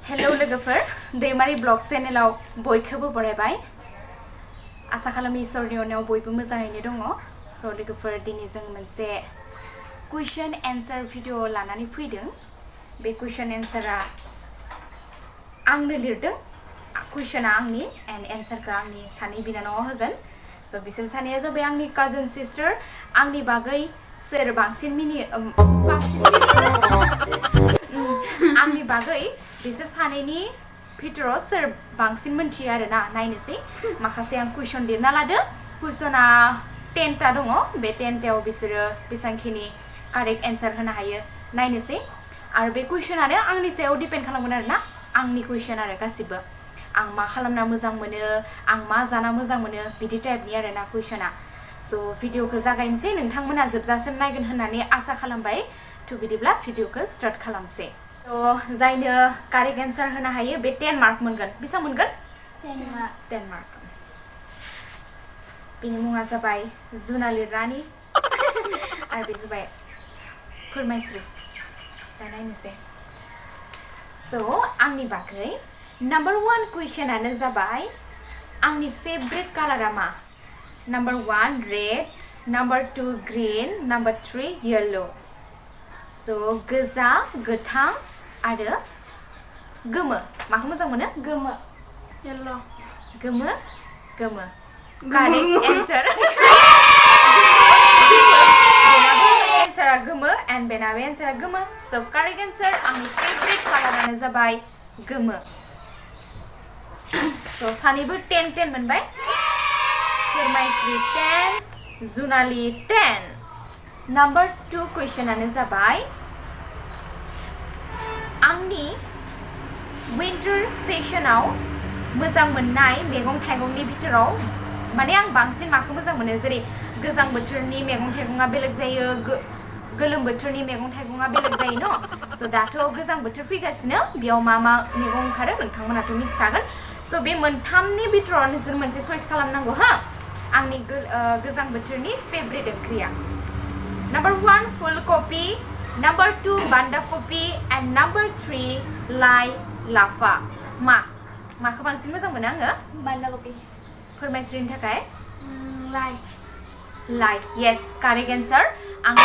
hello लोगोफोर दैमारि blog चेनेलाव बयखौबो बरायबाय आसा खालामो इसोरनि अननायाव बयबो मोजाङैनो दङ स' लोगोफोर दिनै जों मोनसे कुइसन एन्सार भिडिअ लानानै फैदों बे कुइसन एन्सारा आंनो लिरदों कुइसना आंनि एन्ड एन्सारखौ आंनि सानै बिनानावा होगोन स' बिसोर सानैया जाबाय आंनि काजन सिस्टार आंनि बागै सोर बांसिन आंनि बागै बिसोर सानैनि भितराव सोर बांसिन मोनथियो आरोना नायनोसै माखासे आं कुइसन लिरना लादो कुइसना 10टा दङ बे 10टायाव बिसोरो बेसांखिनि कारेक्ट एन्सार होनो हायो नायनोसै आरो बे कुइसनानो आंनि सायाव डिपेन्ड खालामगोन आरोना आंनि कुइसन आरो गासिबो आं मा खालामना मोजां मोनो आं मा जाना मोजां मोनो बिदि टाइपनि आरोना कुइसना स' भिडिअखौ जागायनोसै नोंथांमोना जोबजासिम नायगोन होननानै आसा खालामबाय थ' बिदिब्ला भिडिअखौ स्टार्ट खालामसै थ' जायनो कारेक्ट एन्सार होनो हायो बे 10 मार्क मोनगोन बेसेबां मोनगोन 10 मार्क बिनि मुङा जाबाय जुनालि रानि आरो बे जाबाय फोरमायस्रि दा नायनोसै स' आंनि बागै नम्बर 1 कुइसनानो जाबाय आंनि फेभरेट कालारा मा number 1 red number 2 green number 3 yellow स' गोजा गोथां आरो गोमो माखौ मोजां मोनो गोमो येल्लो गोमो गोमो कारेक्ट एन्सार बेनाबो एन्सारा गोमो एन्ड बेनाबो एन्सारा गोमो स' कारेक्ट एन्सार आंनि फेभरेट कालारानो जाबाय गोमो स' सानैबो 10 मोनबाय फोरमायस्रि 10 जुनालि 10 नम्बर 2 कुइसनानो जाबाय आंनि विन्टार सेसनाव मोजां मोननाय मैगं थाइगंनि भितराव माने आं बांसिन माखौ मोजां मोनो जेरै गोजां बोथोरनि मैगं थाइगंआ बेलेग जायो गोलोम बोथोरनि मैगं थाइगंआ बेलेग जायो न' स' दाथ' गोजां बोथोर फैगासिनो बेयाव मा मैगं ओंखारो नोंथांमोनाथ' मिथिखागोन स' बे मोनथामनि भितराव नोंसोर मोनसे चइस खालामनांगौ हा आंनि गोजां बोथोरनि फेभरेट ओंख्रिया नम्बर 1 फुलकबि नम्बर 2 बान्दा कबि एन्ड नम्बर 3 लाइ लाफा माखौ बांसिन मोजां मोनो आङो बान्दा कबि फोरमायस्रिनि थाखाय लाइ येस कारेक्ट एन्सार आं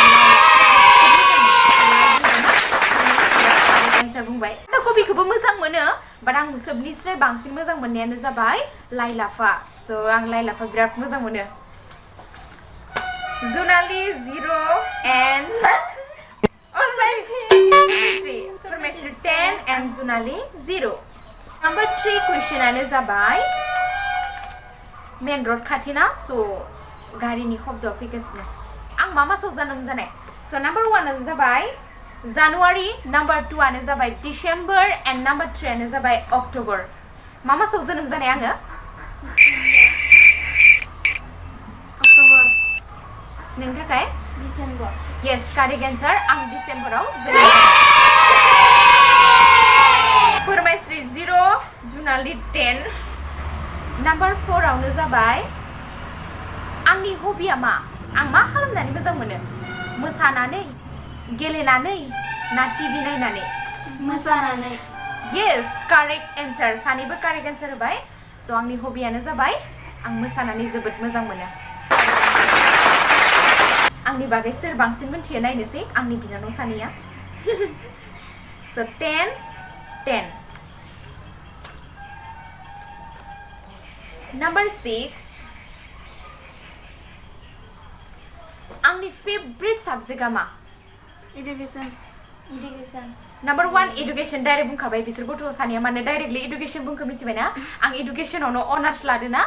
एन्सार बुंबाय बान्दा कबिखौबो मोजां मोनो बाट आं सबनिफ्राय बांसिन मोजां मोननायानो जाबाय लाइ लाफा स' आं लाइ लाफा बिराद मोजां मोनो जुनालि 0 एन्ड फोरमायस्रि 10 एन्ड जुनालि 0 नम्बर 3 कुइसनानो जाबाय मेन रड खाथिना स' गारिनि शब्दआ फैगासिनो आं मा मासाव जोनोम जानाय स' नम्बर 1 जाबाय जानुवारि नम्बर 2 आनो जाबाय डिसेम्बर एन्ड नम्बर 3 आनो जाबाय अक्ट'बर मा मासाव जोनोम जानाय आङो अक्ट'बर नोंनि थाखाय डिसेम्बर येस कारेक्ट एन्सार आं डिसेम्बराव जोनोम फोरमायस्रि 0 जुनालि 10 नम्बर 4 आवनो जाबाय आंनि हबिया मा आं मा खालामनानै मोजां मोनो मोसानानै गेलेनानै ना टिभि नायनानै मोसानानै येस कारेक्ट एन्सार सानैबो कारेक्ट एन्सार होबाय स' आंनि हबियानो जाबाय आं मोसानानै जोबोद मोजां मोनो आंनि बागै सोर बांसिन मोनथियो नायनोसै आंनि बिनानाव सानैया स' 10 नम्बर 6 आंनि फेभरेट साबजेक्टआ मा इडुकेसन नम्बर 1 इडुकेसन डाइरेक्ट बुंखाबाय बिसोर गथ' सानैया माने डाइरेक्टलि इडुकेसन बुंखो मिथिबायना आं इडुकेसनावनो अनार्स लादोंना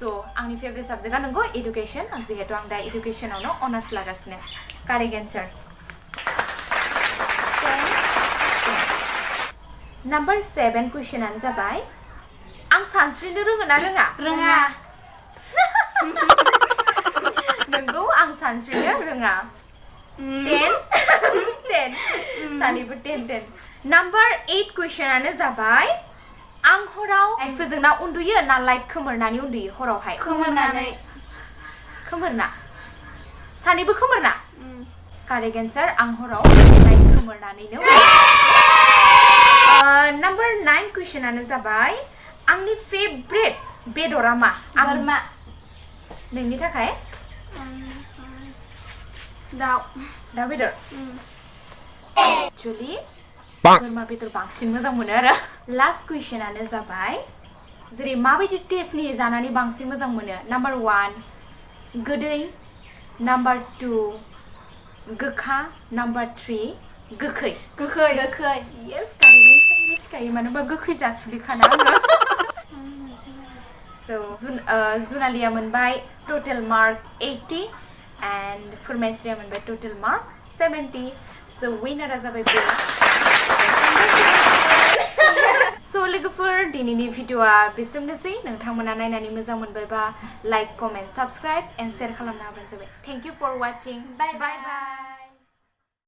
स' आंनि फेभरेट साबजेक्टआ नंगौ इडुकेसन जिहेतु आं दा इडुकेसनावनो अनार्स लागासिनो कारेक्ट एन्सार नम्बर 7 कुइसनानो जाबाय आं सानस्रिनो रोङो ना रोङा नंगौ आं सानस्रिनो रोङा 10 सानैबो 10 नम्बर 8 कुइसनानो जाबाय आं हराव लाइट फोजोंना उन्दुयो ना लाइट खोमोरनानै उन्दुयो हरावहाय खोमोरना सानैबो खोमोरना कारेक्ट एन्सार आं हराव लाइट खोमोरनानैनो नम्बर 9 9 कुइसनानो जाबाय आंनि फेभरेट बेदरा मा बोरमा नोंनि थाखाय दाउ बेदर एक्चुअली बोरमा बेदर बांसिन मोजां मोनो आरो लास्ट कुइसनानो जाबाय जेरै माबायदि टेस्टनि जानानै बांसिन मोजां मोनो नाम्बार 1 गोदै नाम्बार 2 गोखा नाम्बार 3 गोखै yes थारैनो मिथिखायो मानो होनबा गोखै जासुलिखाना आङो so जुनालिया मोनबाय टोटेल मार्क 80 and फुरमायस्रिया मोनबाय टोटेल मार्क 70 so विनारा जाबाय बे so लोगोफोर दिनैनि भिडिअआ बेसेमनोसै नोंथांमोना नायनानै मोजां मोनबायबा like comment subscribe and share खालामना होबानो जाबाय thank you for watching bye bye